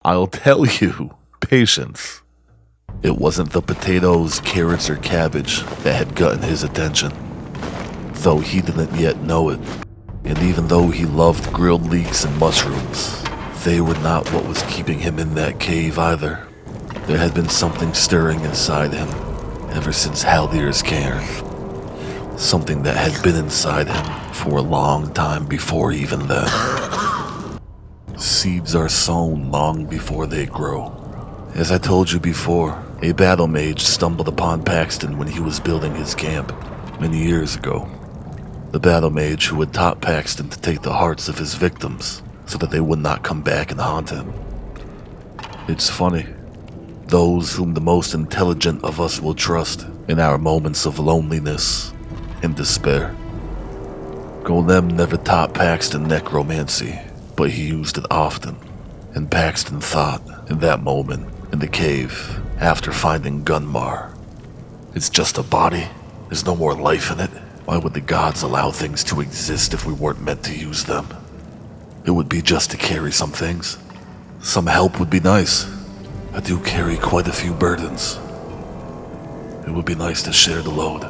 I'll tell you, patience. It wasn't the potatoes, carrots, or cabbage that had gotten his attention, though he didn't yet know it. And even though he loved grilled leeks and mushrooms, they were not what was keeping him in that cave either. There had been something stirring inside him ever since Haldir's cairn. Something that had been inside him for a long time before even then. Seeds are sown long before they grow. As I told you before, a battle mage stumbled upon Paxton when he was building his camp many years ago. The battle mage who had taught Paxton to take the hearts of his victims so that they would not come back and haunt him. It's funny. Those whom the most intelligent of us will trust in our moments of loneliness and despair. Golem never taught Paxton necromancy, but he used it often. And Paxton thought, in that moment, in the cave, after finding Gunmar, it's just a body. There's no more life in it. Why would the gods allow things to exist if we weren't meant to use them? It would be just to carry some things. Some help would be nice. I do carry quite a few burdens. It would be nice to share the load.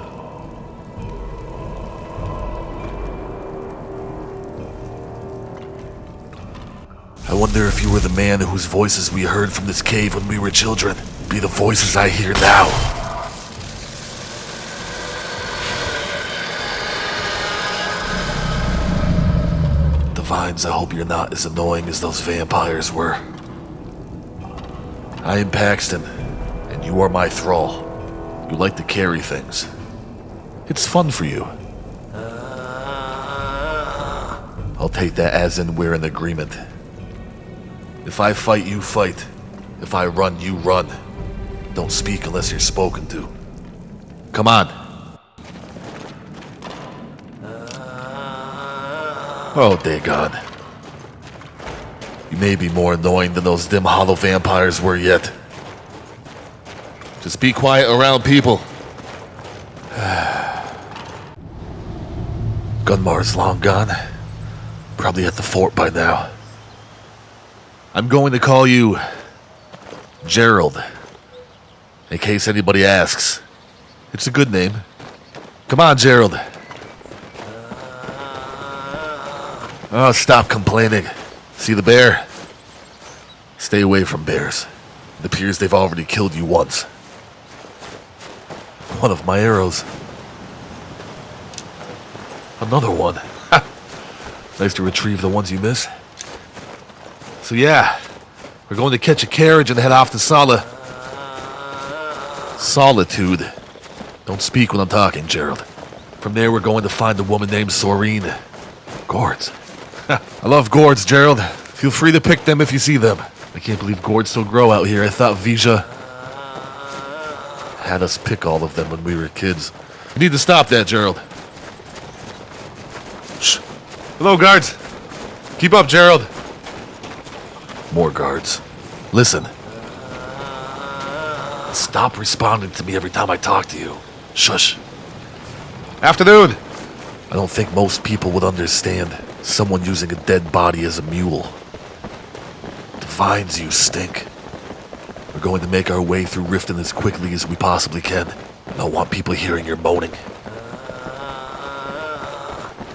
I wonder if you were the man whose voices we heard from this cave when we were children. Be the voices I hear now. Divines, I hope you're not as annoying as those vampires were. I am Paxton, and you are my thrall. You like to carry things. It's fun for you. I'll take that as in we're in agreement. If I fight, you fight. If I run, you run. Don't speak unless you're spoken to. Come on. Oh, Dawnguard. You may be more annoying than those dim hollow vampires were yet. Just be quiet around people. Gunmar's long gone. Probably at the fort by now. I'm going to call you Jurard, in case anybody asks. It's a good name. Come on, Jurard. Oh, stop complaining. See the bear? Stay away from bears. It appears they've already killed you once. One of my arrows. Another one. Ha! Nice to retrieve the ones you miss. So yeah, we're going to catch a carriage and head off to Solitude. Don't speak when I'm talking, Jurard. From there we're going to find a woman named Soreen. Gourds. I love gourds, Jurard. Feel free to pick them if you see them. I can't believe gourds still grow out here. I thought Vija had us pick all of them when we were kids. We need to stop that, Jurard. Shh. Hello, guards. Keep up, Jurard. More guards. Listen. Stop responding to me every time I talk to you. Shush. Afternoon. I don't think most people would understand someone using a dead body as a mule. Divines, you stink. We're going to make our way through Riften as quickly as we possibly can. I don't want people hearing your moaning.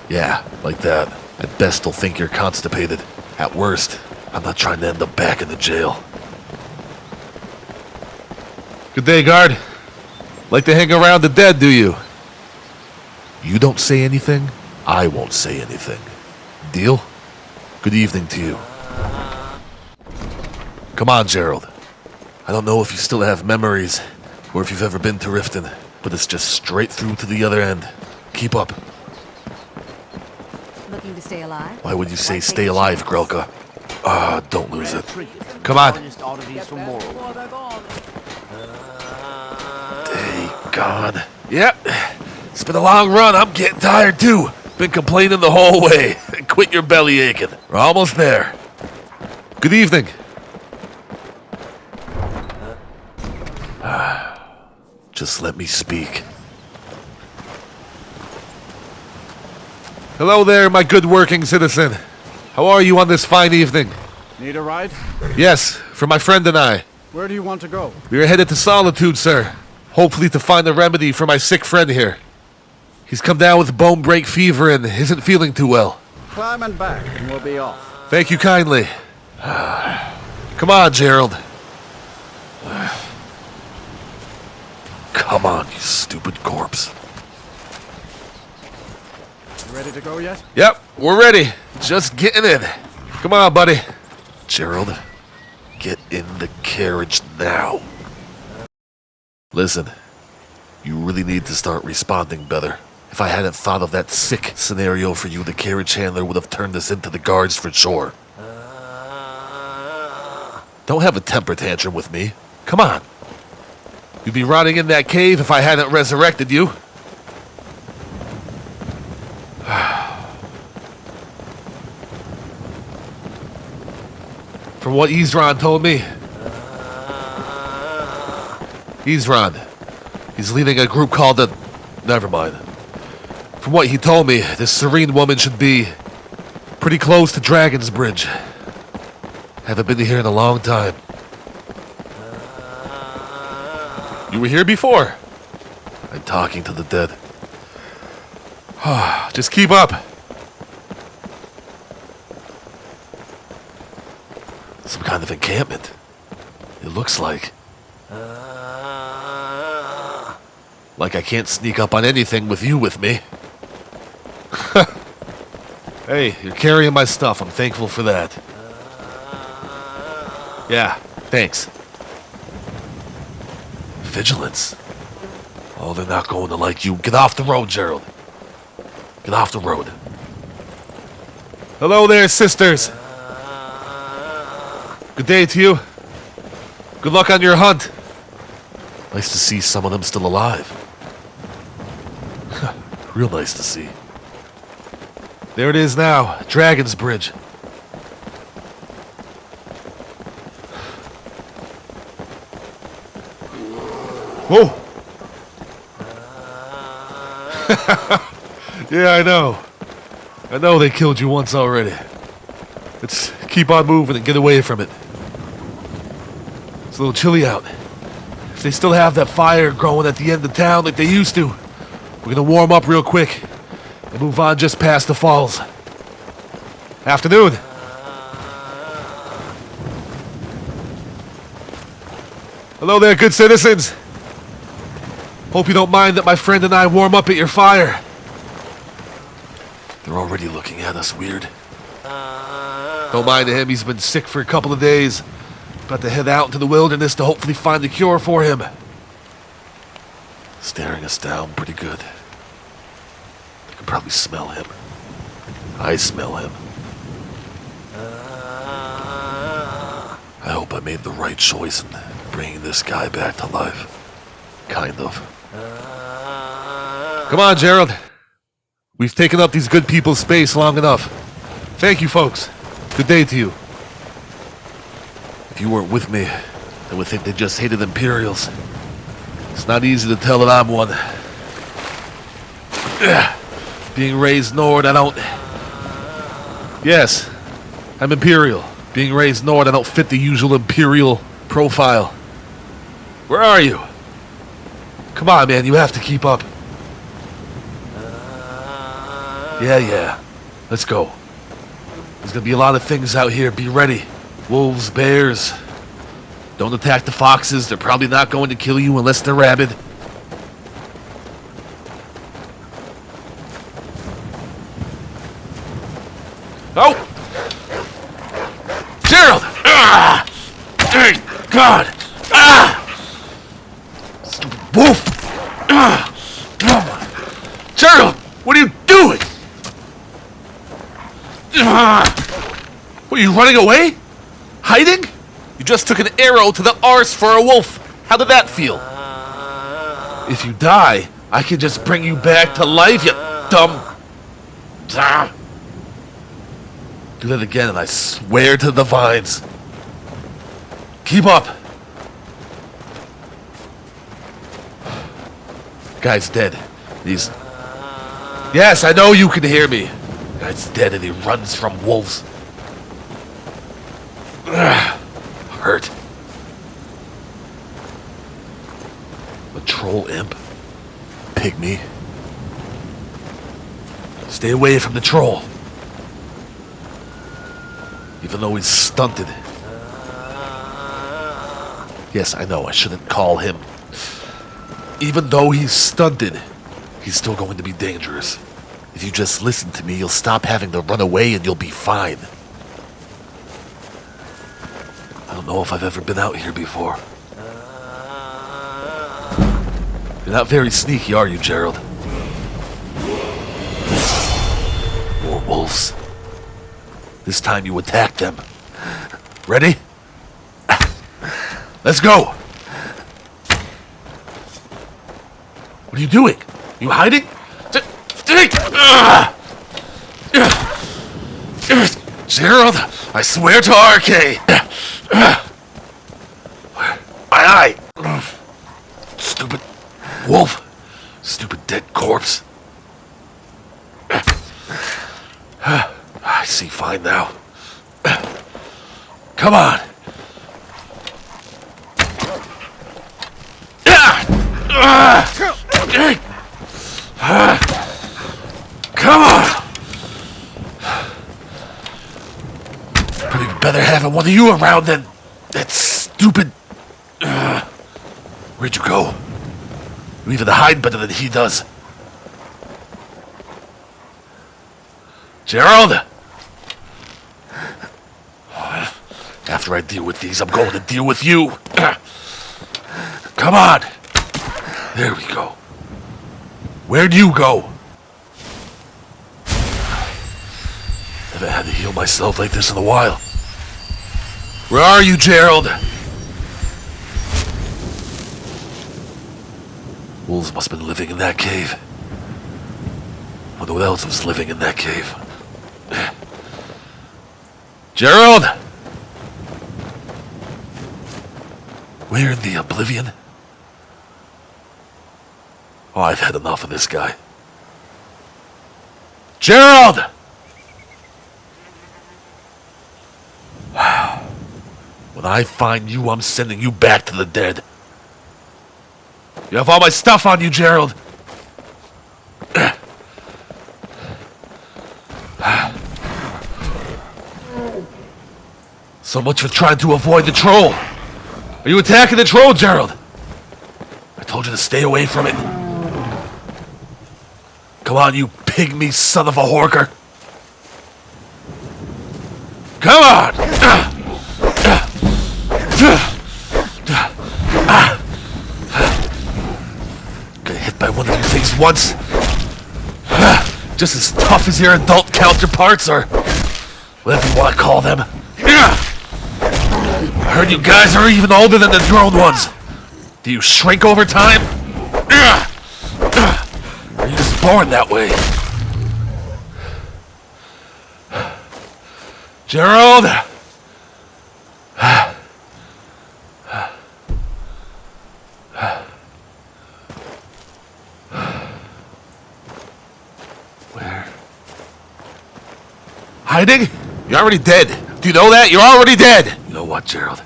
Yeah, like that. At best, they'll think you're constipated. At worst, I'm not trying to end up back in the jail. Good day, guard. Like to hang around the dead, do you? You don't say anything, I won't say anything. Deal? Good evening to you. Come on, Jurard. I don't know if you still have memories, or if you've ever been to Riften, but it's just straight through to the other end. Keep up. Looking to stay alive? Why would you say stay alive, Grelka? Don't lose it. Come on. God. Yep. It's been a long run. I'm getting tired too. Been complaining the whole way. Quit your belly aching. We're almost there. Good evening. Just let me speak. Hello there, my good working citizen. How are you on this fine evening? Need a ride? Yes. for my friend and I. Where do you want to go? We are headed to Solitude, sir. Hopefully to find a remedy for my sick friend here. He's come down with bone break fever and isn't feeling too well. Climb and back, and we'll be off. Thank you kindly. Come on, Gerald. Come on, you stupid corpse. You ready to go yet? Yep, we're ready. Just getting in. Come on, buddy. Gerald, get in the carriage now. Listen, you really need to start responding better. If I hadn't thought of that sick scenario for you, the carriage handler would have turned us into the guards for sure. Don't have a temper tantrum with me. Come on. You'd be rotting in that cave if I hadn't resurrected you. From what Jurard told me. Jurard. He's leading a group called the... Never mind. From what he told me, this serene woman should be pretty close to Dragon's Bridge. Haven't been here in a long time. You were here before. I'm talking to the dead. Just keep up. Some kind of encampment. It looks like. Like I can't sneak up on anything with you with me. Hey, you're carrying my stuff. I'm thankful for that. Yeah, thanks. Vigilance. Oh, they're not going to like you. Get off the road, Gerald. Get off the road. Hello there, sisters. Good day to you. Good luck on your hunt. Nice to see some of them still alive. Real nice to see. There it is now, Dragon's Bridge. Whoa! Yeah, I know. I know they killed you once already. Let's keep on moving and get away from it. It's a little chilly out. If they still have that fire growing at the end of town like they used to, we're gonna warm up real quick and move on just past the falls. Afternoon. Hello there, good citizens. Hope you don't mind that my friend and I warm up at your fire. They're already looking at us weird. Don't mind him, he's been sick for a couple of days. About to head out into the wilderness to hopefully find a cure for him. Staring us down pretty good. I can probably smell him. I smell him. I hope I made the right choice in bringing this guy back to life. Kind of. Come on, Gerald. We've taken up these good people's space long enough. Thank you, folks. Good day to you. If you weren't with me, I would think they just hated Imperials. It's not easy to tell that I'm one. Being raised Nord, I don't... Yes, I'm Imperial. Being raised Nord, I don't fit the usual Imperial profile. Where are you? Come on, man, you have to keep up. Yeah. Let's go. There's gonna be a lot of things out here. Be ready. Wolves, bears. Don't attack the foxes. They're probably not going to kill you unless they're rabid. Oh! Gerald! Ah! Thank God! Ah! Stupid wolf! Ah! Gerald! What are you doing? Ah! What, are you running away? Hiding? You just took an arrow to the arse for a wolf. How did that feel? If you die, I can just bring you back to life, you dumb... Ah. Do that again and I swear to the vines. Keep up. Guy's dead. He's... Yes, I know you can hear me. Guy's dead and he runs from wolves. Hurt. troll imp? Pygmy? Stay away from the troll. Even though he's stunted. Yes, I know, I shouldn't call him. Even though he's stunted, he's still going to be dangerous. If you just listen to me, you'll stop having to run away and you'll be fine. I don't know if I've ever been out here before. You're not very sneaky, are you, Jurard? More wolves. This time you attack them. Ready? Let's go! What are you doing? You hiding? Jurard, I swear to RK! My eye! Stupid wolf. Stupid dead corpse. I see fine now. Come on! Come on! Probably better having one of you around than that stupid... Where'd you go? You even hide better than he does. Jurard! After I deal with these, I'm going to deal with you. Come on! There we go. Where'd you go? Haven't had to heal myself like this in a while. Where are you, Jurard? Wolves must have been living in that cave. Wonder what else was living in that cave. Jurard! Where in the oblivion? Oh, I've had enough of this guy. Jurard! When I find you, I'm sending you back to the dead. You have all my stuff on you, Jurard. So much for trying to avoid the troll. Are you attacking the troll, Jurard? I told you to stay away from it. Come on, you pygmy son of a horker. Come on! Got hit by one of these things once. Just as tough as your adult counterparts, or whatever you want to call them. I heard you guys are even older than the drone ones. Do you shrink over time? Or are you just born that way? Jurard! Where? Hiding? You're already dead. Do you know that? You're already dead! You know what, Jurard?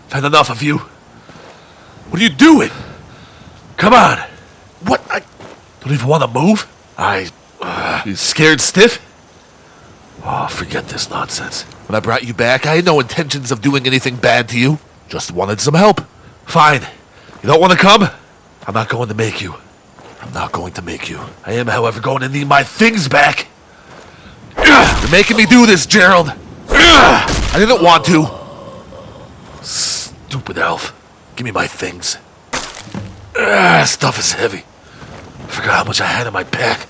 I've had enough of you. What are you doing? Come on! What? I don't even want to move? You scared stiff? Oh, forget this nonsense. When I brought you back, I had no intentions of doing anything bad to you. Just wanted some help. Fine. You don't want to come? I'm not going to make you. I'm not going to make you. I am, however, going to need my things back. You're making me do this, Jurard. I didn't want to. Stupid elf. Give me my things. Stuff is heavy. I forgot how much I had in my pack.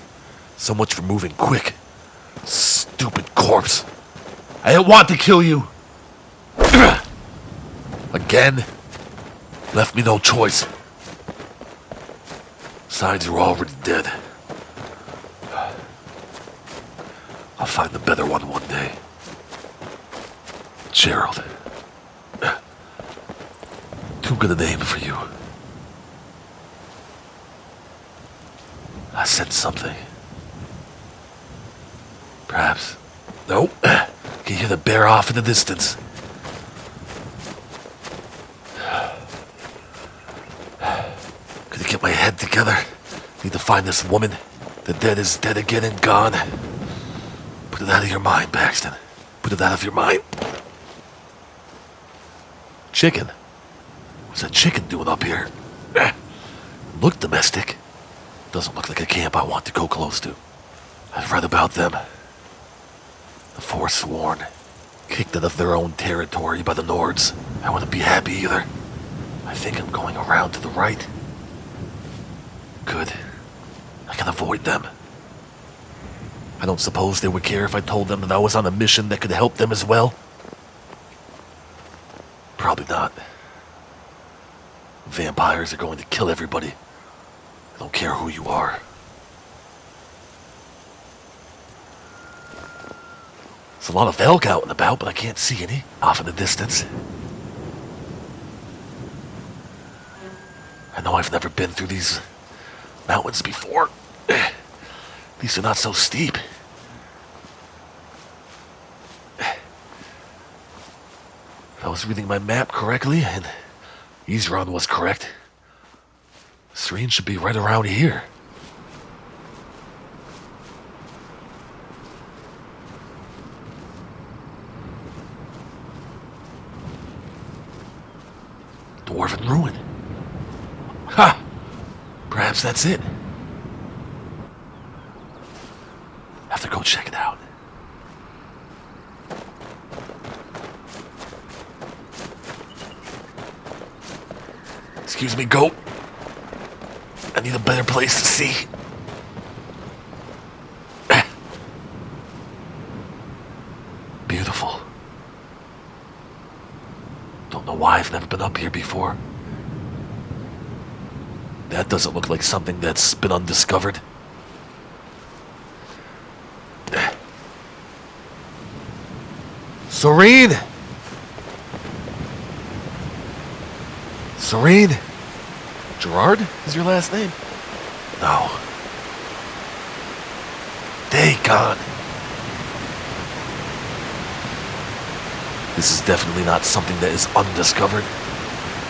So much for moving quick. Stupid corpse. I didn't want to kill you. Again? Left me no choice. Besides, you're already dead. I'll find a better one day. Jurard. Too good a name for you. I said something. Perhaps. Nope. Can hear the bear off in the distance. Could it together. Need to find this woman. The dead is dead again and gone. Put it out of your mind, Paxton. Put it out of your mind. Chicken? What's that chicken doing up here? Look domestic. Doesn't look like a camp I want to go close to. I've read about them. The Forsworn. Kicked out of their own territory by the Nords. I wouldn't be happy either. I think I'm going around to the right. Good. I can avoid them. I don't suppose they would care if I told them that I was on a mission that could help them as well. Probably not. Vampires are going to kill everybody. I don't care who you are. There's a lot of elk out and about, but I can't see any off in the distance. I know I've never been through these mountains before. These are not so steep. If I was reading my map correctly, and Jurard was correct, Serene should be right around here. Dwarven ruin. Ha! Perhaps that's it. Have to go check it out. Excuse me, goat. I need a better place to see. Beautiful. Don't know why I've never been up here before. That doesn't look like something that's been undiscovered. Serene! Serene? Jurard is your last name? No. Dawnguard. This is definitely not something that is undiscovered.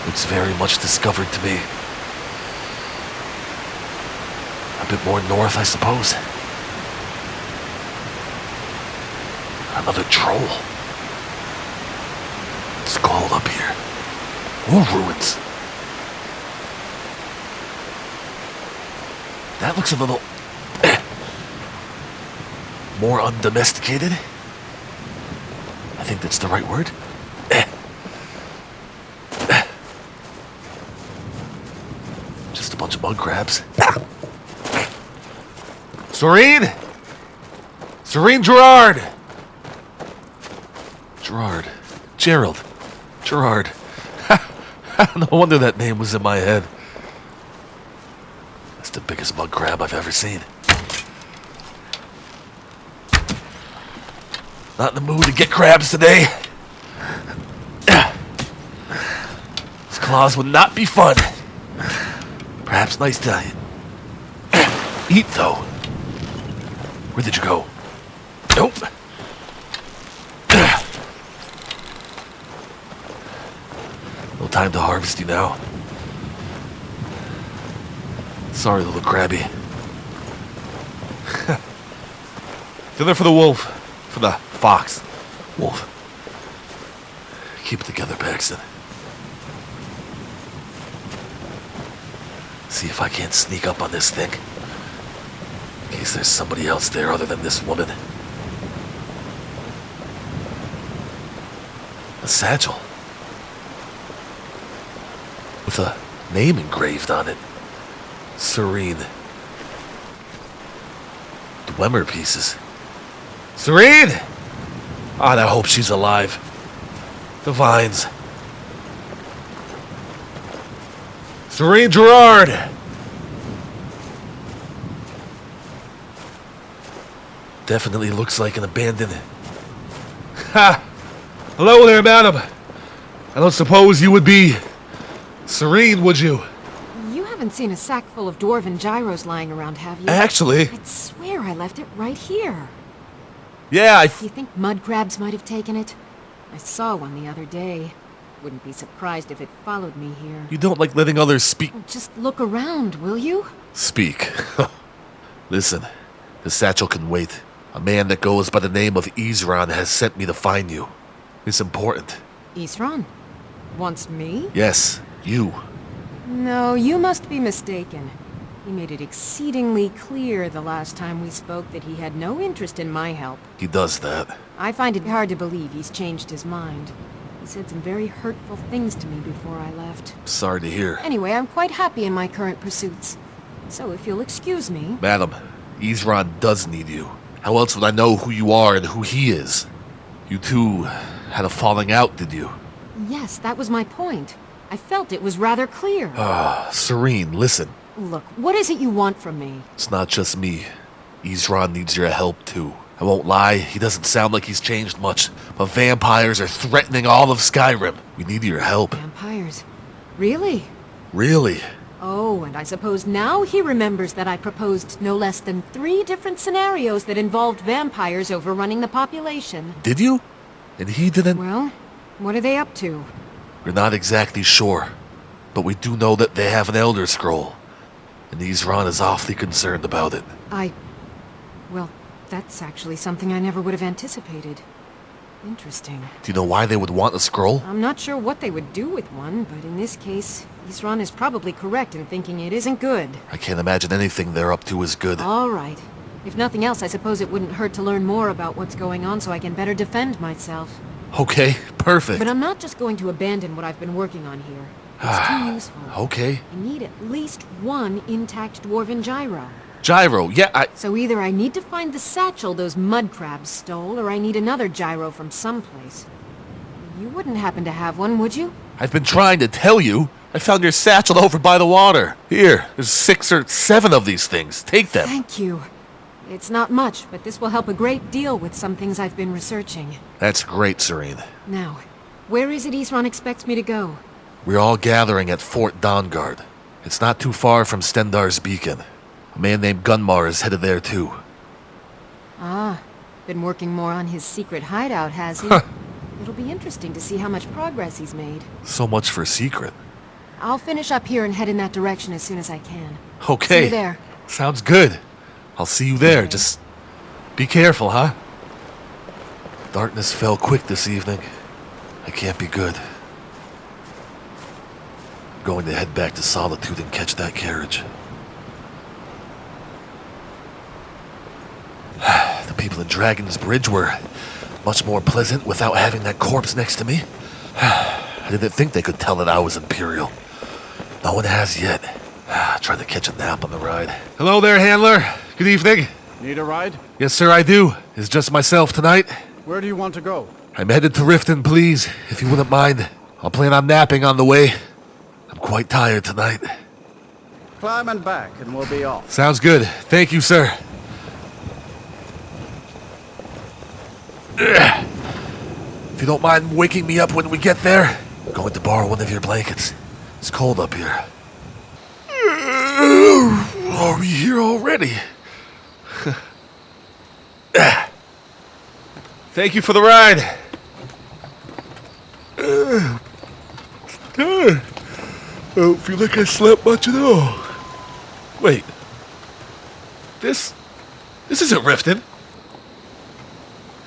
It's very much discovered to me. A bit more north, I suppose. Another troll. It's cold up here. More ruins. That looks a little more undomesticated. I think that's the right word. Just a bunch of mud crabs. Serene! Serene Jurard! Jurard. No wonder that name was in my head. That's the biggest mud crab I've ever seen. Not in the mood to get crabs today. His claws would not be fun. Perhaps nice to eat, though. Where did you go? Nope. No time to harvest you now. Sorry, little crabby. Dinner for the wolf. For the fox. Wolf. Keep it together, Paxton. See if I can't sneak up on this thing. In case there's somebody else there other than this woman. A satchel. With a name engraved on it. Serene. Dwemer pieces. Serene! I hope she's alive. The vines. Serene Jurard! Definitely looks like an abandoned... Ha! Hello there, madam. I don't suppose you would be... Serene, would you? You haven't seen a sack full of dwarven gyros lying around, have you? Actually... I swear I left it right here. Yeah, You think mud crabs might have taken it? I saw one the other day. Wouldn't be surprised if it followed me here. You don't like letting others speak. Just look around, will you? Speak. Listen, the satchel can wait. A man that goes by the name of Isran has sent me to find you. It's important. Isran? Wants me? Yes, you. No, you must be mistaken. He made it exceedingly clear the last time we spoke that he had no interest in my help. He does that. I find it hard to believe he's changed his mind. He said some very hurtful things to me before I left. Sorry to hear. Anyway, I'm quite happy in my current pursuits. So if you'll excuse me... Madam, Isran does need you. How else would I know who you are and who he is? You two had a falling out, did you? Yes, that was my point. I felt it was rather clear. Serene, listen. Look, what is it you want from me? It's not just me. Isran needs your help, too. I won't lie, he doesn't sound like he's changed much, but vampires are threatening all of Skyrim. We need your help. Vampires? Really? Really? Oh, and I suppose now he remembers that I proposed no less than 3 different scenarios that involved vampires overrunning the population. Did you? And he didn't? Well, what are they up to? We're not exactly sure, but we do know that they have an Elder Scroll, and Isran is awfully concerned about it. Well, that's actually something I never would have anticipated. Interesting. Do you know why they would want a scroll? I'm not sure what they would do with one, but in this case, Isran is probably correct in thinking it isn't good. I can't imagine anything they're up to is good. All right. If nothing else, I suppose it wouldn't hurt to learn more about what's going on so I can better defend myself. Okay, perfect. But I'm not just going to abandon what I've been working on here. It's too useful. Okay. I need at least 1 intact dwarven gyro. Gyro, yeah, So either I need to find the satchel those mud crabs stole, or I need another gyro from someplace. You wouldn't happen to have one, would you? I've been trying to tell you. I found your satchel over by the water. Here, there's 6 or 7 of these things. Take them. Thank you. It's not much, but this will help a great deal with some things I've been researching. That's great, Serene. Now, where is it Isran expects me to go? We're all gathering at Fort Dawnguard. It's not too far from Stendar's beacon. A man named Gunmar is headed there too. Ah, been working more on his secret hideout, has he? It'll be interesting to see how much progress he's made. So much for secret. I'll finish up here and head in that direction as soon as I can. Okay. See you there. Sounds good. I'll see you there. Just be careful, huh? Darkness fell quick this evening. I can't be good. I'm going to head back to Solitude and catch that carriage. The people in Dragon's Bridge were much more pleasant without having that corpse next to me. I didn't think they could tell that I was Imperial. No one has yet. I tried to catch a nap on the ride. Hello there, handler. Good evening. Need a ride? Yes, sir, I do. It's just myself tonight. Where do you want to go? I'm headed to Riften, please, if you wouldn't mind. I'll plan on napping on the way. I'm quite tired tonight. Climb and back, and we'll be off. Sounds good. Thank you, sir. If you don't mind waking me up when we get there, I'm going to borrow one of your blankets. It's cold up here. Are we here already? Thank you for the ride. I don't feel like I slept much at all. Wait. This isn't Riften.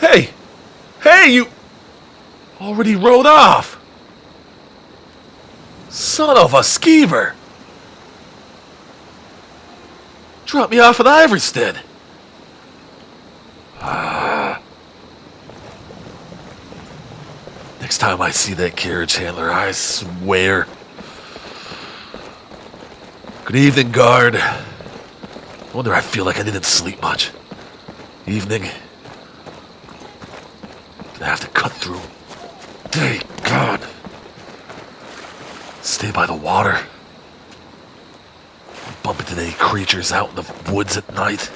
Hey! Hey, you already rode off! Son of a skeever! Drop me off at Iverstead. Next time I see that carriage handler, I swear. Good evening, guard. I wonder I feel like I didn't sleep much. Evening. Gonna have to cut through. Thank God. Stay by the water. Bump into any creatures out in the woods at night.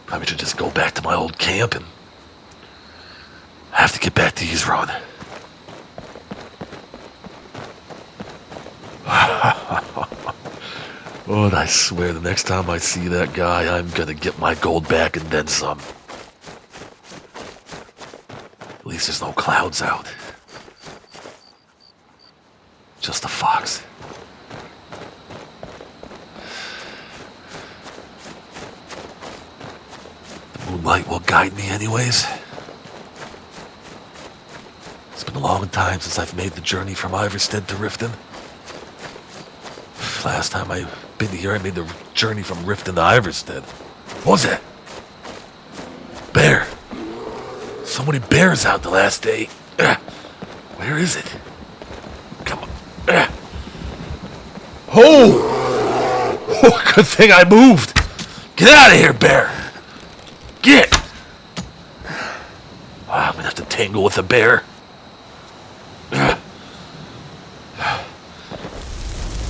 Probably should just go back to my old camp and I have to get back to Isran. But I swear the next time I see that guy, I'm gonna get my gold back and then some. least there's no clouds out. Just a fox. The moonlight will guide me anyways. It's been a long time since I've made the journey from Iverstead to Riften. Last time I've been here, I made the journey from Riften to Iverstead. What was that? Bear. So many bears out the last day. Where is it? Come on. Oh! Good thing I moved. Get out of here, bear. Get. I'm gonna have to tangle with a bear.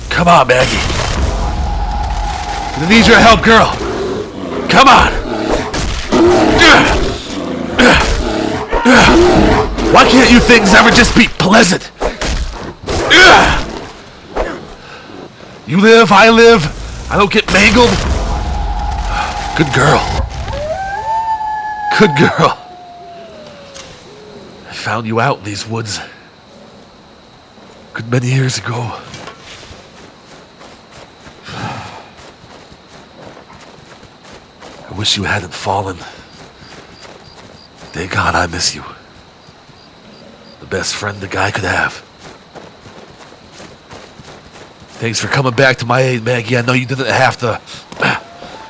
Come on, Maggie. I need your help, girl. Come on. Why can't you things ever just be pleasant? You live, I live. I don't get mangled. Good girl. Good girl. I found you out in these woods. Good many years ago. I wish you hadn't fallen. Thank God I miss you. The best friend the guy could have. Thanks for coming back to my aid, Maggie. I know you didn't have to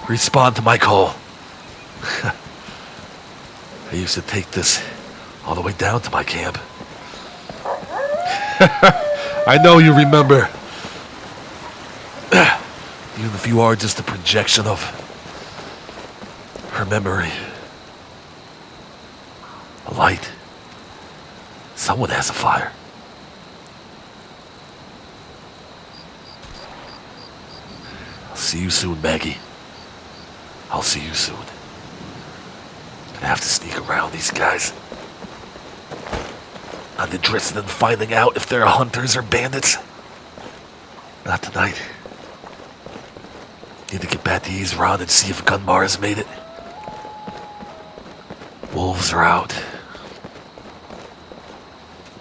respond to my call. I used to take this all the way down to my camp. I know you remember. Even if you are just a projection of her memory. A light. Someone has a fire. I'll see you soon, Maggie. I'll see you soon. Gonna have to sneak around these guys. Not interested in finding out if they're hunters or bandits. Not tonight. Need to get back to Jurard and see if Gunmar has made it. Wolves are out.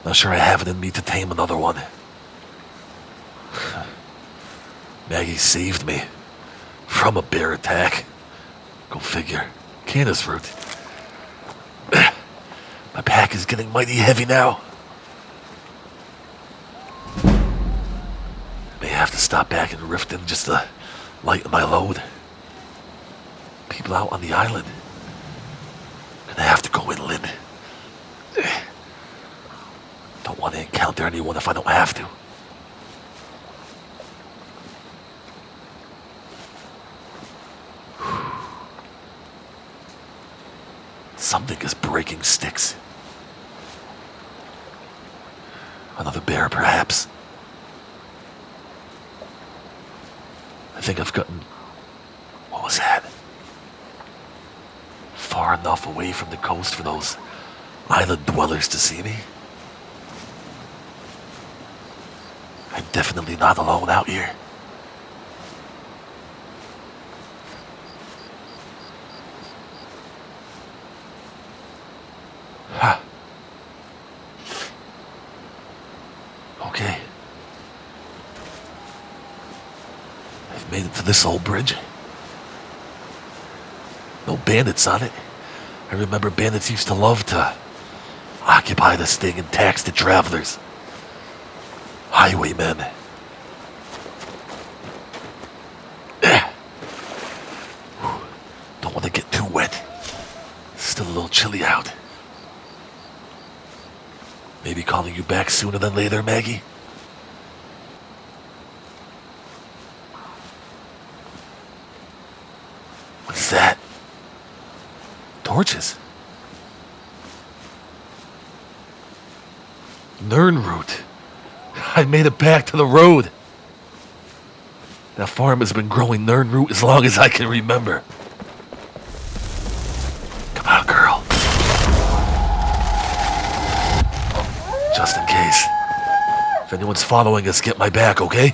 Not sure I have it in me to tame another one. Maggie saved me from a bear attack. Go figure. Canis root. My pack is getting mighty heavy now. May have to stop back in Riften just to lighten my load. People out on the island. Gonna have to go inland. Don't want to encounter anyone if I don't have to. Something is breaking sticks. Another bear, perhaps. I think I've gotten... What was that? Far enough away from the coast for those island dwellers to see me. I'm definitely not alone out here. Huh. Okay. I've made it to this old bridge. No bandits on it. I remember bandits used to love to occupy this thing and tax the travelers. Highwaymen. Don't want to get too wet. It's still a little chilly out. Maybe calling you back sooner than later, Maggie? What's that? Torches. Nernroot. I made it back to the road. That farm has been growing nernroot as long as I can remember. Come on, girl. Just in case. If anyone's following us, get my back, okay?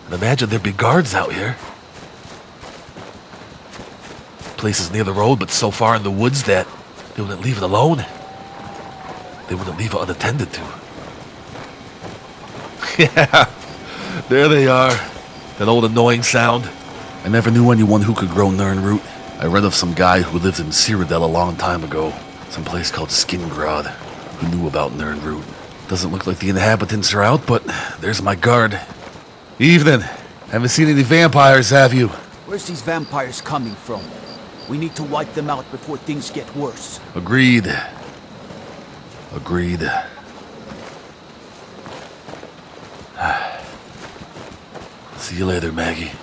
And imagine there'd be guards out here. place is near the road, but so far in the woods that they wouldn't leave it alone. They wouldn't leave it unattended to. Yeah, there they are. That old annoying sound. I never knew anyone who could grow Nirnroot. I read of some guy who lived in Cyrodiil a long time ago. Some place called Skingrod, who knew about Nirnroot. Doesn't look like the inhabitants are out, but there's my guard. Evening. Haven't seen any vampires, have you? Where's these vampires coming from? We need to wipe them out before things get worse. Agreed. Agreed. See you later, Maggie.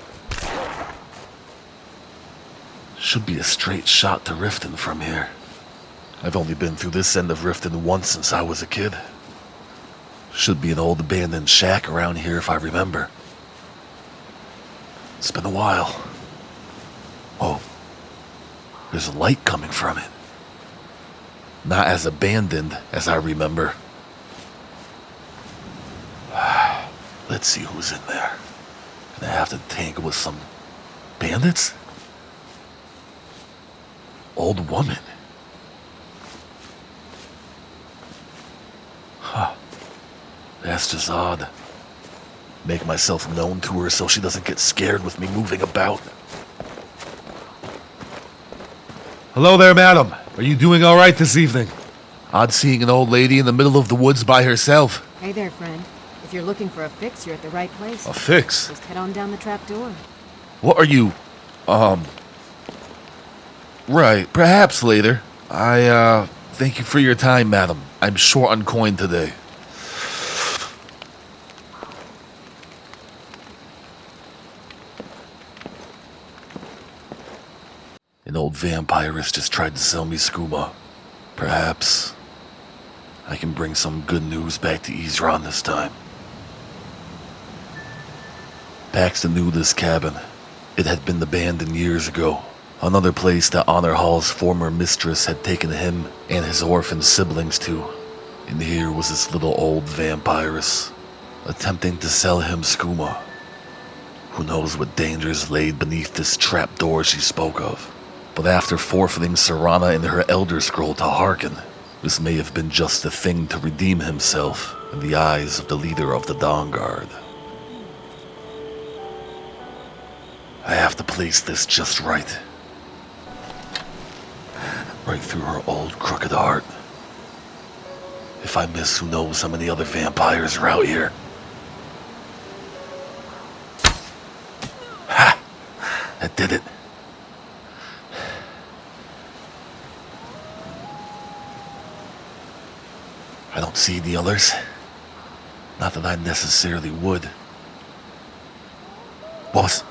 Should be a straight shot to Riften from here. I've only been through this end of Riften once since I was a kid. Should be an old abandoned shack around here if I remember. It's been a while. Oh, there's a light coming from it. Not as abandoned as I remember. Let's see who's in there. Gonna have to tangle with some bandits? Old woman. Huh. That's just odd. Make myself known to her so she doesn't get scared with me moving about. Hello there, madam. Are you doing all right this evening? Odd seeing an old lady in the middle of the woods by herself. Hey there, friend. If you're looking for a fix, you're at the right place. A fix? Just head on down the trap door. What are you, Right, perhaps later. Thank you for your time, madam. I'm short on coin today. An old vampirist just tried to sell me skooma. Perhaps I can bring some good news back to Isran this time. Paxton knew this cabin. It had been abandoned years ago. Another place that Honor Hall's former mistress had taken him and his orphan siblings to. And here was this little old vampiress, attempting to sell him skooma. Who knows what dangers laid beneath this trapdoor she spoke of. But after forfeiting Serana and her Elder Scroll to hearken, this may have been just the thing to redeem himself in the eyes of the leader of the Dawnguard. I have to place this just right. Right through her old crooked heart. If I miss, who knows how many other vampires are out here. Ha! That did it. I don't see the others. Not that I necessarily would. Boss.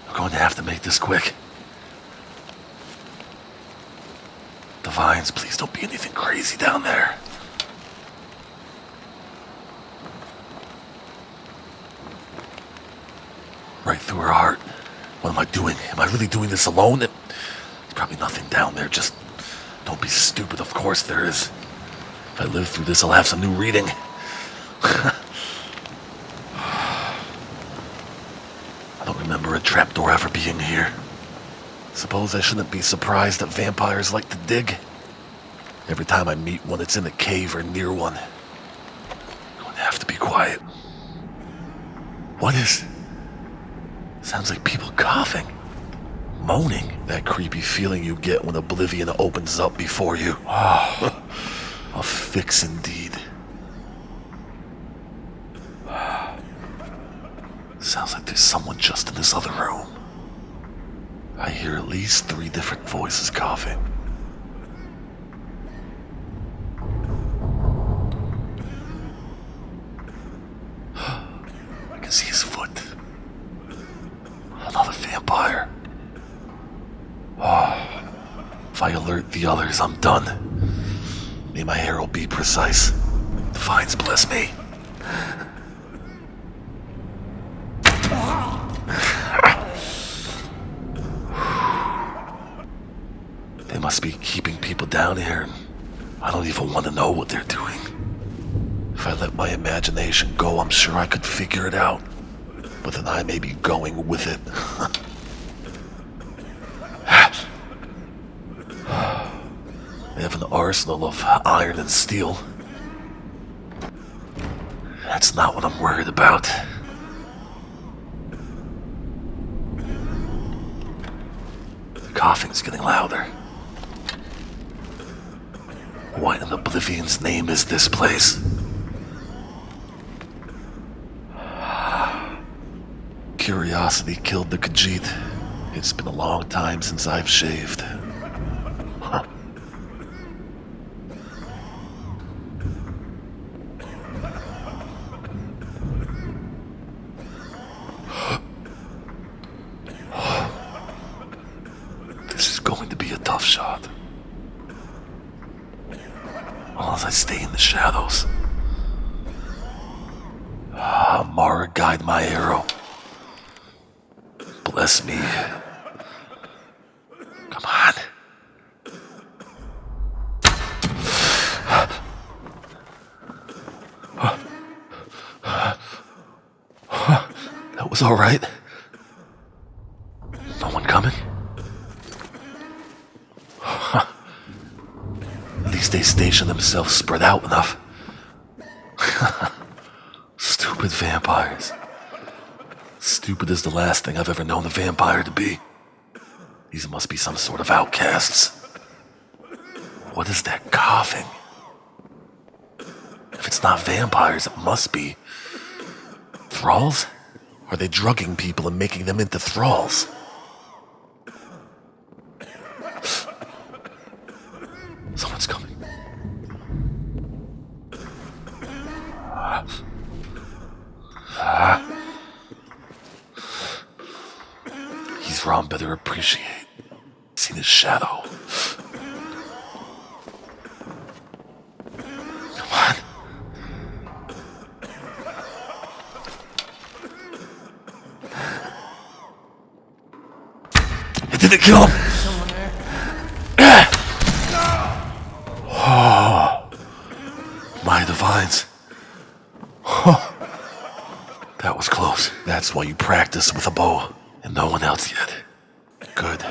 I'm going to have to make this quick. The vines, please don't be anything crazy down there. Right through her heart. What am I doing? Am I really doing this alone? There's probably nothing down there. Just don't be stupid. Of course there is. If I live through this, I'll have some new reading. I don't remember a trapdoor ever being here. Suppose I shouldn't be surprised that vampires like to dig. Every time I meet one, it's in a cave or near one. I'm going to have to be quiet. What is... Sounds like people coughing. Moaning. That creepy feeling you get when oblivion opens up before you. Oh, a fix indeed. Sounds like there's someone just in this other room. I hear at least 3 different voices coughing. I can see his foot. Another vampire. Oh, if I alert the others, I'm done. May my herald be precise. The vines bless me. They must be keeping people down here. I don't even want to know what they're doing. If I let my imagination go, I'm sure I could figure it out. but then I may be going with it. They have an arsenal of iron and steel. That's not what I'm worried about. The coughing's getting louder. What in Oblivion's name is this place? Curiosity killed the Khajiit. It's been a long time since I've shaved. Huh. This is going to be a tough shot. As I stay in the shadows. Mara, guide my arrow. Bless me. Come on. That was all right. No one coming? At least they station themselves spread out enough. Stupid vampires. Stupid is the last thing I've ever known a vampire to be. These must be some sort of outcasts. What is that coughing? If it's not vampires, it must be thralls? Are they drugging people and making them into thralls? Someone's coming. He's Ron better appreciate. Seen his shadow. Come on. It didn't kill him. Oh, my divines. That was close. That's why you practice with a bow, and no one else yet. Good.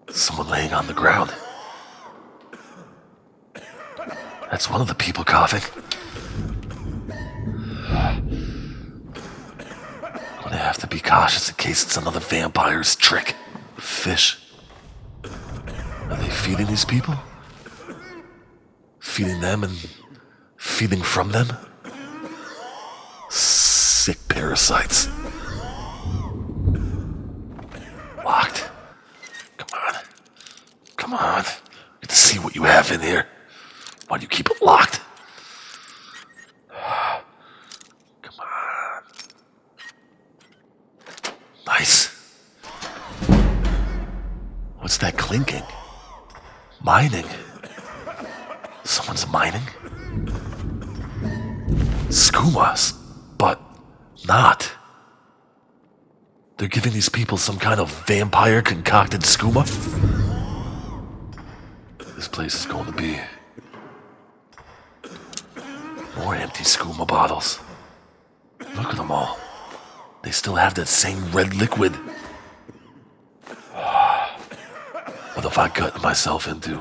Someone laying on the ground. That's one of the people coughing. I'm gonna have to be cautious in case it's another vampire's trick. Fish. Are they feeding these people? Feeding them and feeding from them? Sick parasites. Locked. Come on. Come on. Get to see what you have in here. Why do you keep it locked? Come on. Nice. What's that clinking? Mining. Someone's mining? Skooma, but not. They're giving these people some kind of vampire concocted skooma? This place is going to be more empty skooma bottles. Look at them all. They still have that same red liquid. What have I gotten myself into?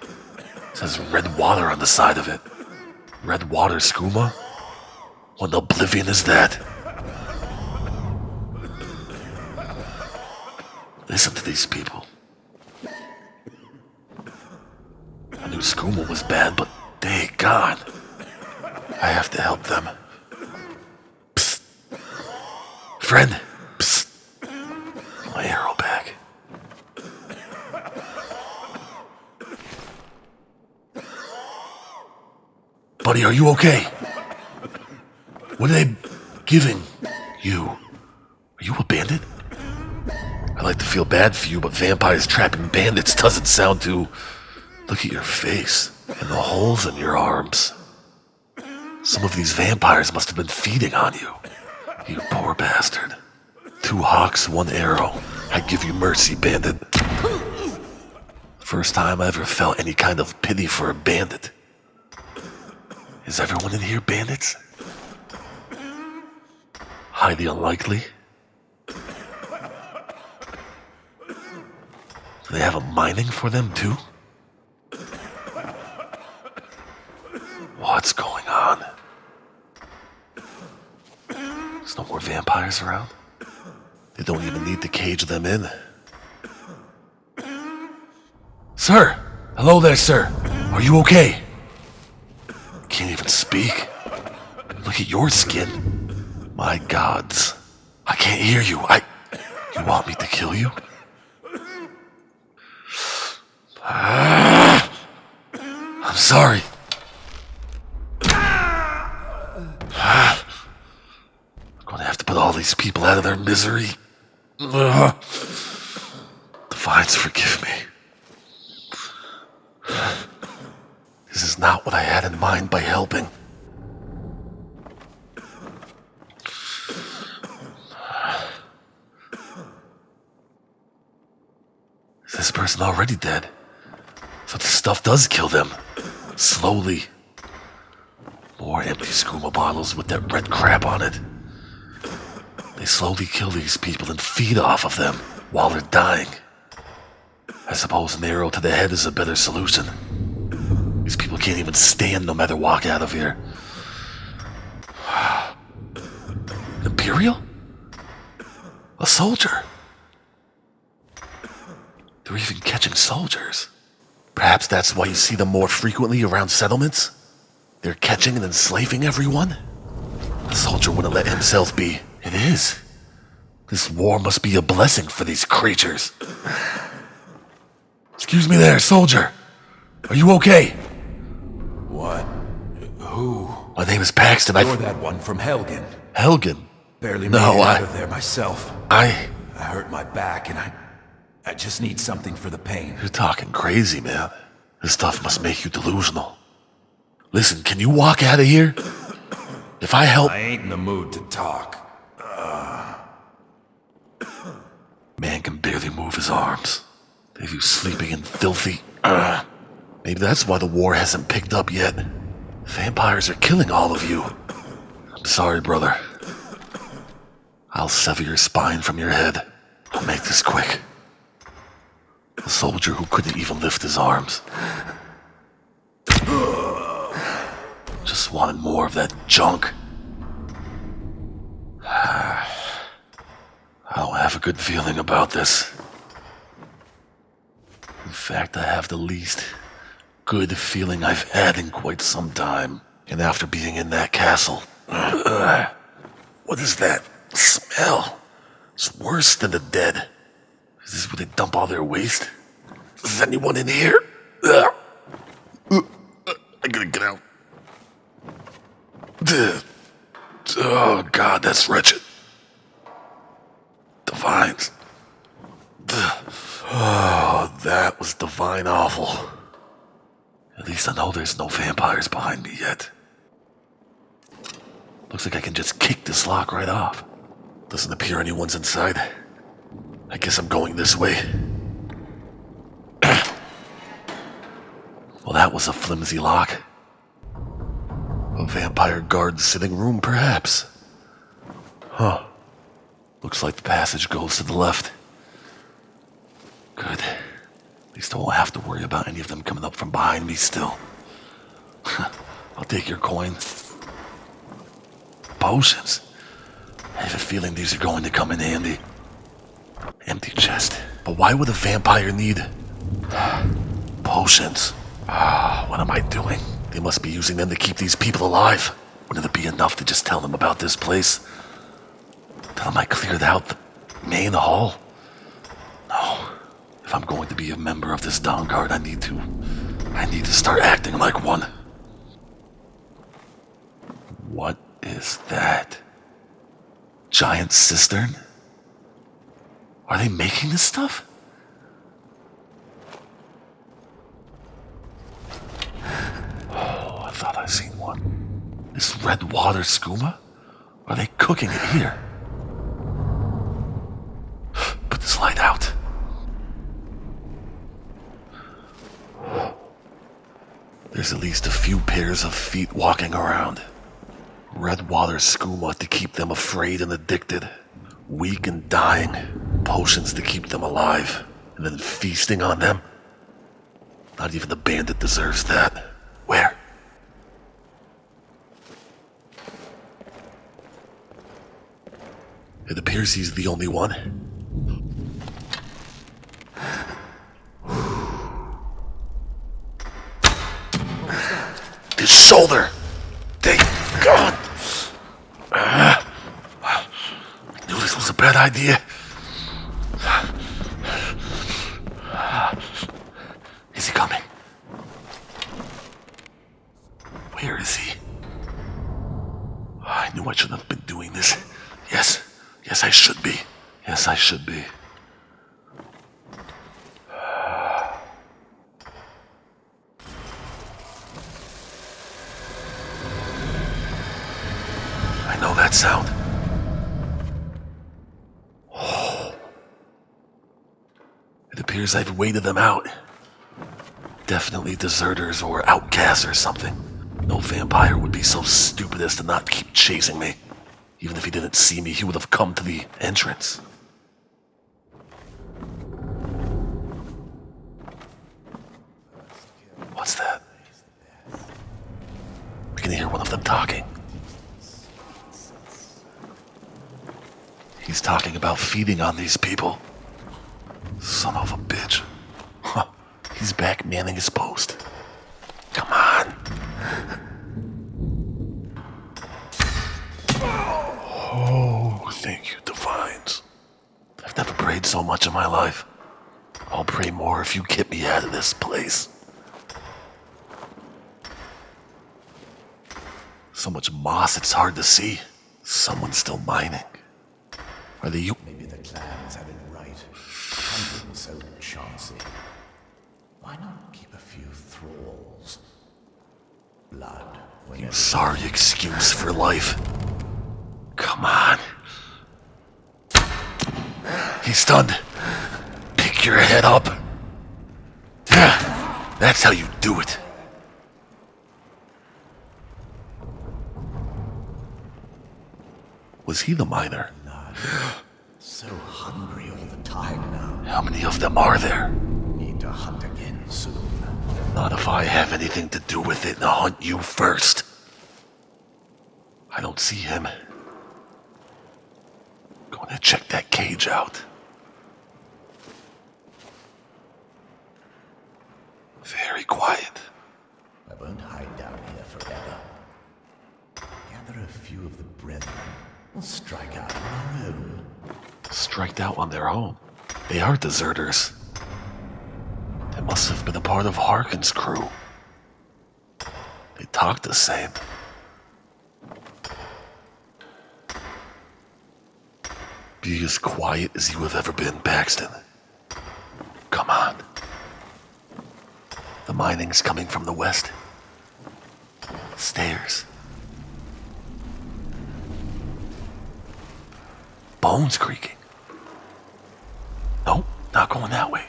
It says red water on the side of it. Red water skooma? What in oblivion is that? Listen to these people. I knew skooma was bad, but they gone. I have to help them. Psst. Friend. Psst. My arrow back. Buddy, are you okay? What are they giving you? Are you a bandit? I like to feel bad for you, but vampires trapping bandits doesn't sound too... Look at your face and the holes in your arms. Some of these vampires must have been feeding on you. You poor bastard. 2 hawks, 1 arrow. I give you mercy, bandit. First time I ever felt any kind of pity for a bandit. Is everyone in here bandits? Highly unlikely. Do they have a mining for them too? What's going on? There's no more vampires around. They don't even need to cage them in. Sir! Hello there, sir. Are you okay? Can't even speak. Look at your skin. My gods. I can't hear you. You want me to kill you? I'm sorry. I'm gonna have to put all these people out of their misery. Divines, forgive me. This is not what I had in mind by helping. Is this person already dead? So the stuff does kill them. Slowly. More empty skooma bottles with that red crap on it. They slowly kill these people and feed off of them while they're dying. I suppose an arrow to the head is a better solution. These people can't even stand no matter walk out of here. An Imperial? A soldier? They're even catching soldiers. Perhaps that's why you see them more frequently around settlements? They're catching and enslaving everyone? The soldier wouldn't let himself be. It is. This war must be a blessing for these creatures. Excuse me there, soldier. Are you okay? What? Who? My name is Paxton. You're that one from Helgen. Helgen? Barely made it out of there myself. I hurt my back and I just need something for the pain. You're talking crazy, man. This stuff must make you delusional. Listen, can you walk out of here? If I help... I ain't in the mood to talk. Man can barely move his arms. Leave you sleeping and filthy. Maybe that's why the war hasn't picked up yet. Vampires are killing all of you. I'm sorry, brother. I'll sever your spine from your head. I'll make this quick. A soldier who couldn't even lift his arms. Just wanted more of that junk. I don't have a good feeling about this. In fact, I have the least good feeling I've had in quite some time. And after being in that castle... what is that smell? It's worse than the dead. Is this where they dump all their waste? Is anyone in here? I gotta get out. Oh, God, that's wretched. Divines. Oh, that was divine awful. At least I know there's no vampires behind me yet. Looks like I can just kick this lock right off. Doesn't appear anyone's inside. I guess I'm going this way. Well, that was a flimsy lock. A vampire guard's sitting room, perhaps. Huh. Looks like the passage goes to the left. Good. At least I won't have to worry about any of them coming up from behind me still. I'll take your coin. Potions. I have a feeling these are going to come in handy. Empty chest. But why would a vampire need potions? What am I doing? They must be using them to keep these people alive. Wouldn't it be enough to just tell them about this place? Tell them I cleared out the main hall? No. If I'm going to be a member of this Dawnguard, I need to start acting like one. What is that? Giant cistern? Are they making this stuff? Oh, I thought I seen one. This red water skooma? Are they cooking it here? Put this light out. There's at least a few pairs of feet walking around. Red water skooma to keep them afraid and addicted. Weak and dying. Potions to keep them alive. And then feasting on them? Not even the bandit deserves that. Where? It appears he's the only one. His shoulder! Thank God! Knew this was a bad idea. Is he coming? Where is he? I knew I shouldn't have been doing this. Yes, I should be. Yes, I should be. I know that sound. It appears I've waited them out. Definitely deserters or outcasts or something. No vampire would be so stupid as to not keep chasing me. Even if he didn't see me, he would have come to the entrance. What's that? I can hear one of them talking. He's talking about feeding on these people. Son of a bitch. Huh. He's back manning his post. Come on. Oh, thank you, Divines. I've never prayed so much in my life. I'll pray more if you get me out of this place. So much moss, it's hard to see. Someone's still mining. Are they you? Maybe the clans have it right. Hunting's so chancy. Why not keep a few thralls? Blood. Sorry excuse for life. Come on. He's stunned. Pick your head up. Yeah, that's how you do it. Was he the miner? So hungry all the time now. How many of them are there? Need to hunt again soon. Not if I have anything to do with it and hunt you first. I don't see him. Going to check that cage out. Very quiet. I won't hide down here forever. Gather a few of the brethren. We'll strike out on our own. Striked out on their own. They are deserters. They must have been a part of Harkin's crew. They talk the same. Be as quiet as you have ever been, Paxton. Come on. The mining's coming from the west. Stairs. Bones creaking. Nope, not going that way.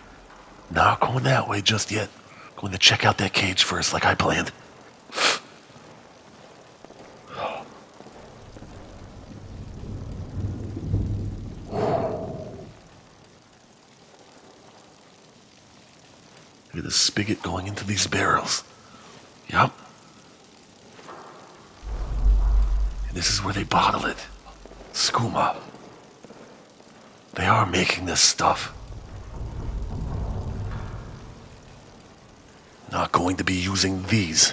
Not going that way just yet. Going to check out that cage first like I planned. Look at the spigot going into these barrels. Yup. And this is where they bottle it. Skooma. They are making this stuff. Not going to be using these.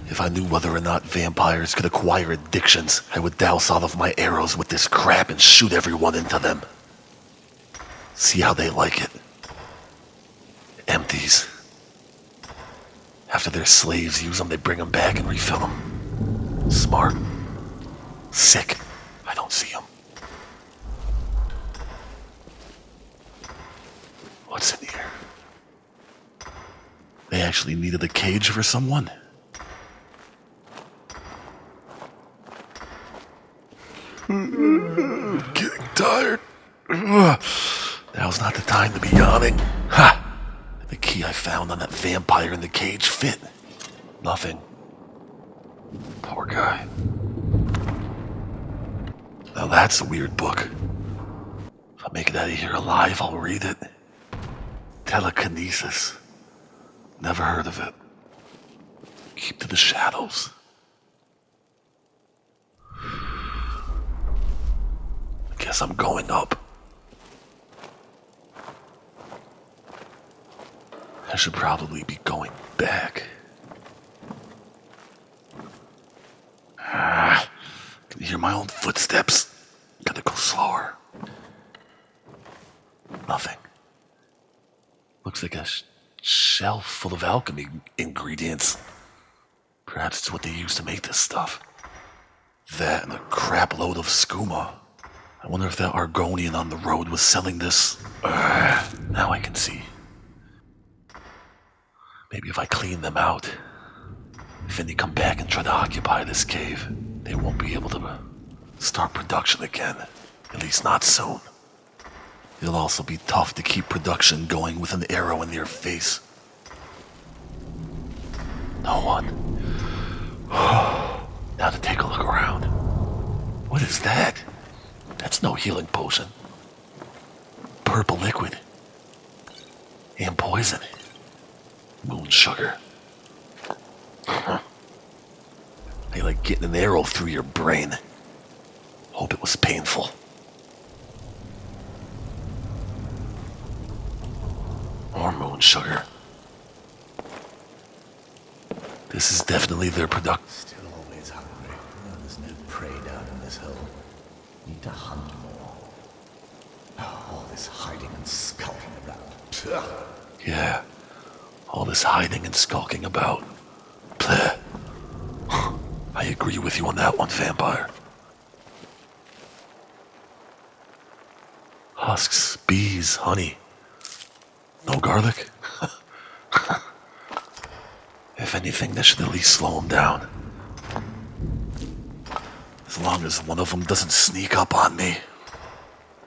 If I knew whether or not vampires could acquire addictions, I would douse all of my arrows with this crap and shoot everyone into them. See how they like it. Empties. After their slaves use them, they bring them back and refill them. Smart. Sick. I don't see them. What's in here? They actually needed a cage for someone? Getting tired. Now's not the time to be yawning. Ha! The key I found on that vampire in the cage fit? Nothing. Poor guy. Now that's a weird book. If I make it out of here alive, I'll read it. Telekinesis. Never heard of it. Keep to the shadows. I guess I'm going up. I should probably be going back. Can you hear my own footsteps? Gotta go slower. Nothing. Looks like a shelf full of alchemy ingredients. Perhaps it's what they use to make this stuff. That and a crap load of skooma. I wonder if that Argonian on the road was selling this. Now I can see. Maybe if I clean them out, if any come back and try to occupy this cave, they won't be able to start production again. At least not soon. It'll also be tough to keep production going with an arrow in your face. No one. Now to take a look around. What is that? That's no healing potion. Purple liquid. And poison. Moon sugar. They like getting an arrow through your brain. Hope it was painful. More moon sugar. This is definitely their product. Still always hungry. Oh, there's no prey down in this hole. Need to hunt more. Oh, all this hiding and skulking around. Yeah. All this hiding and skulking about. Bleh. I agree with you on that one, vampire. Husks, bees, honey. No garlic? If anything, that should at least slow them down. As long as one of them doesn't sneak up on me.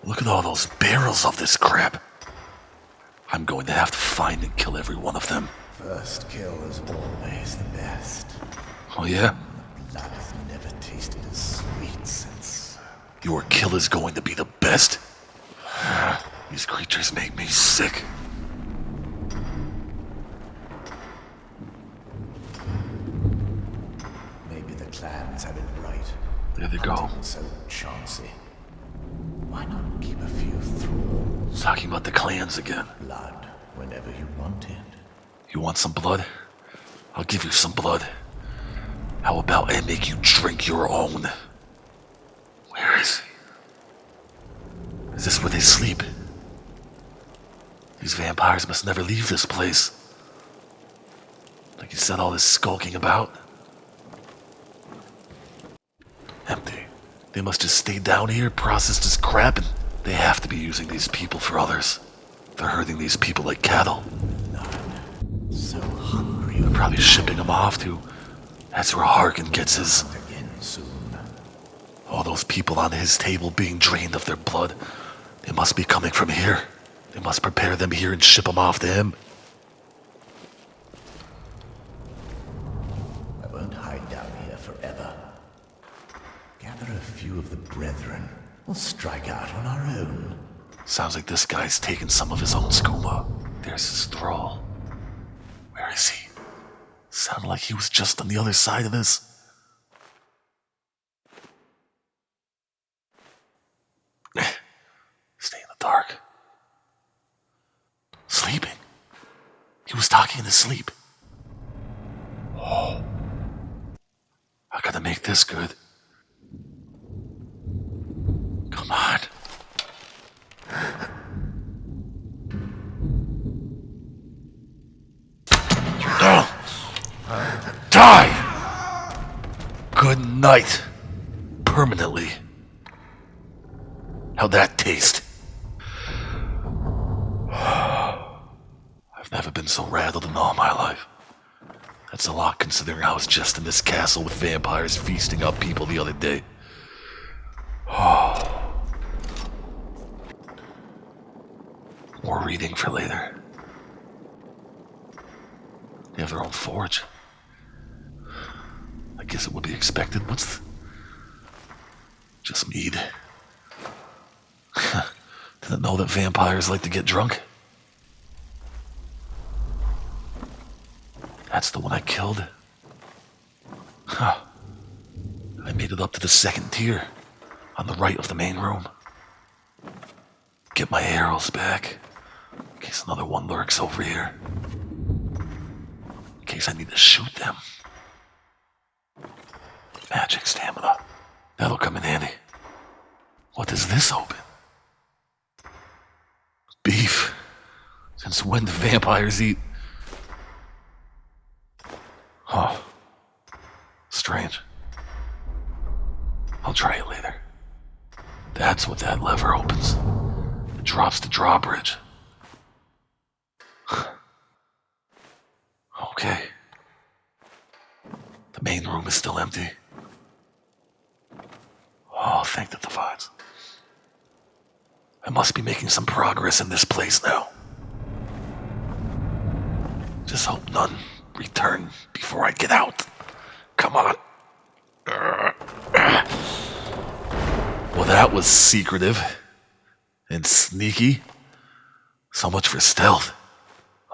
Look at all those barrels of this crap. I'm going to have to find and kill every one of them. First kill is always the best. Oh yeah? Blood has never tasted as sweet since... Your kill is going to be the best? These creatures make me sick. Maybe the clans have it right. There they go. Hunting's so chancy. Why not keep a few thralls? Talking about the clans again. Blood whenever you want it. You want some blood? I'll give you some blood. How about I make you drink your own? Where is he? Is this where they sleep? These vampires must never leave this place. Like you said, all this skulking about. Empty. They must just stay down here, process this crap, and they have to be using these people for others. They're herding these people like cattle. So hungry. They're probably shipping them off to... That's where Harkin gets his... Again soon. All those people on his table being drained of their blood. They must be coming from here. They must prepare them here and ship them off to him. I won't hide down here forever. Gather a few of the brethren. We'll strike out on our own. Sounds like this guy's taking some of his own skooma. There's his thrall. Where is he? Sounded like he was just on the other side of this. Stay in the dark. Sleeping. He was talking in his sleep. Oh. I gotta make this good. Come on. Die! Good night. Permanently. How'd that taste? I've never been so rattled in all my life. That's a lot considering I was just in this castle with vampires feasting up people the other day. More reading for later. They have their own forge. I guess it would be expected. Just mead. Didn't know that vampires like to get drunk. That's the one I killed. Huh. I made it up to the second tier, on the right of the main room. Get my arrows back, in case another one lurks over here. In case I need to shoot them. Magic stamina. That'll come in handy. What does this open? Beef. Since when do vampires eat? Huh. Strange. I'll try it later. That's what that lever opens. It drops the drawbridge. Okay. The main room is still empty. Oh, thank the divines. I must be making some progress in this place now. Just hope none return before I get out. Come on. Well, that was secretive and sneaky. So much for stealth.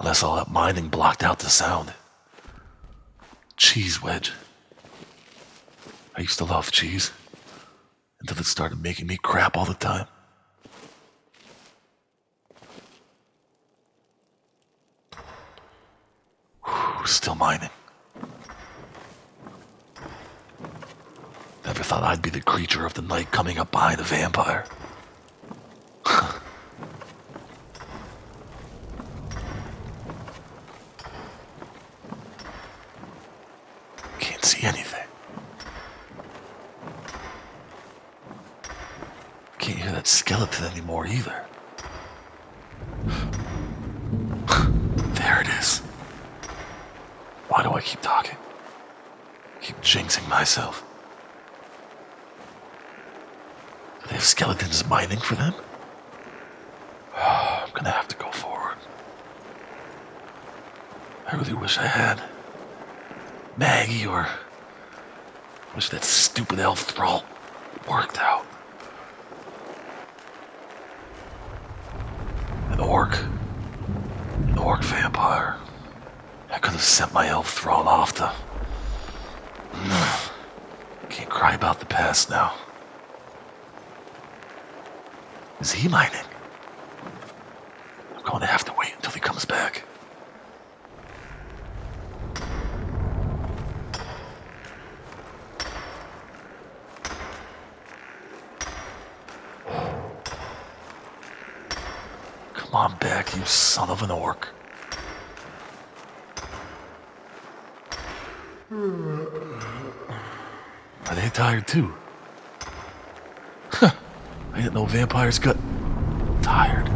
Unless all that mining blocked out the sound. Cheese wedge. I used to love cheese. Until it started making me crap all the time. Whew, still mining. Never thought I'd be the creature of the night coming up behind a vampire. Can't see anything. Can't hear that skeleton anymore either. There it is. Why do I keep talking? Keep jinxing myself. Do they have skeletons mining for them? I'm gonna have to go forward. I really wish I had Maggie, or wish that stupid elf thrall worked out. An orc vampire. I could have sent my elf thrall off to... Can't cry about the past now. Is he mining? I'm going to have to wait until he comes back. Come on back, you son of an orc. Are they tired too? I didn't know vampires got tired.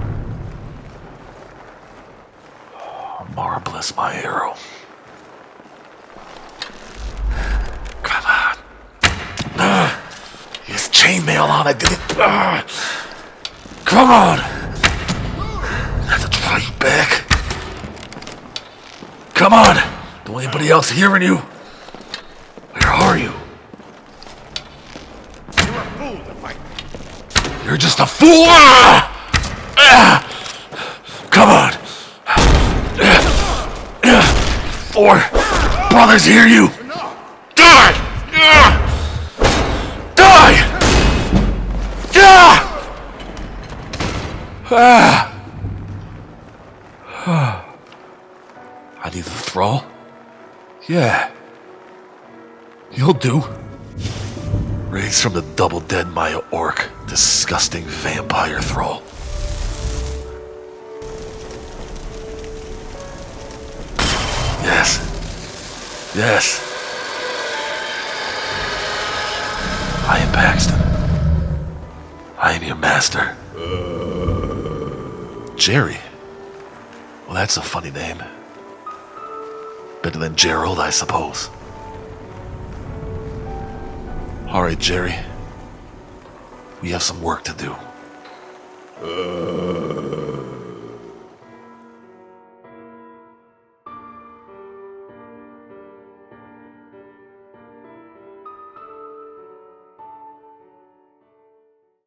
Oh, Mara bless my arrow. Come on. He has chainmail on, I didn't. Come on. I have to draw you back. Come on. Don't anybody else hearing you? Where are you? You're a fool to fight. You're just a fool! Come on! 4 brothers hear you! Die! Die! I need the thrall? Yeah. You'll do. Raised from the double-dead Maya orc, disgusting vampire thrall. Yes. Yes. I am Paxton. I am your master. Jerry. Well, that's a funny name. Better than Gerald, I suppose. All right, Jerry. We have some work to do.